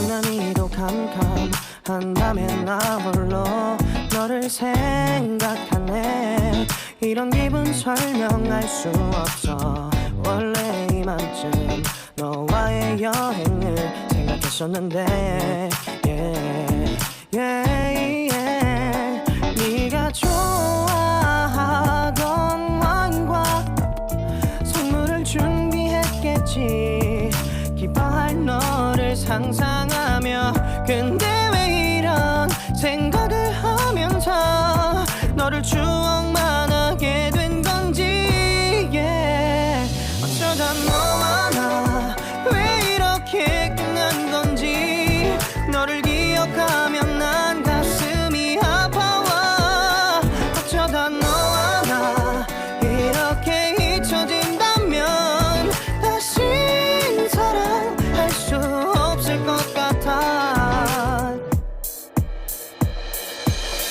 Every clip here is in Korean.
유난히도 캄캄한 밤에 나 홀로 너를 생각하네. 이런 기분 설명할 수 없어. 원래 이맘쯤 너와의 여행을 생각했었는데 네가 좋아하던 와인과 선물을 준비했겠지. 기뻐할 너를 상상하며. 근데 왜 이런 생각을 하면서 너를 추억만 하게 된 건지. 어쩌다 너와 나 왜 이렇게 끝난 건지. 너를 기억하면 난 가슴이 아파와. 어쩌다 너와 나 이렇게 잊혀진다면 다시 사랑할 수 없을 것 같아.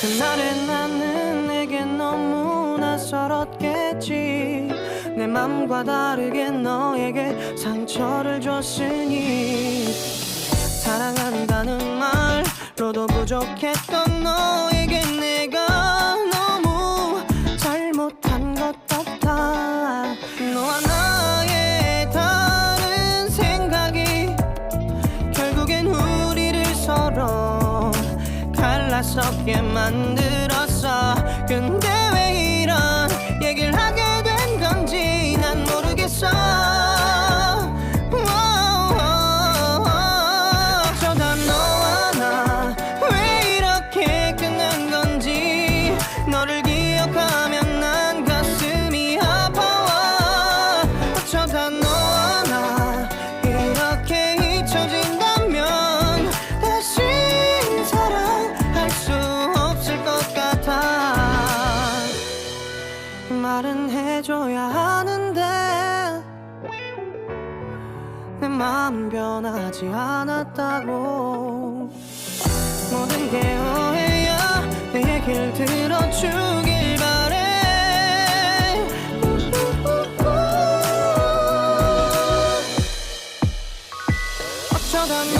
그날의 나는 내게 너무 낯설었겠지. 내 맘과 다르게 너에게 상처를 줬으니. 사랑한다는 말로도 부족했던 너에게 내가 너무 잘못한 것 같아. 너와 나의 다른 생각이 결국엔 우리를 서로 갈라서게 만들었어. 근데 왜 이런 얘기를 하게 된 건지 난 모르겠어. 어쩌다 너와 나 왜 이렇게 끝난 건지. 너를 기억하면 난 가슴이 아파와. 어쩌다 너와 나 이렇게 잊혀진다면 다시 사랑할 수 없을 것 같아. 말은 해줘야 하는데 내 마음 변하지 않았다고. 모든 게 오해야. 내 얘길 들어주길 바래. 어쩌다 너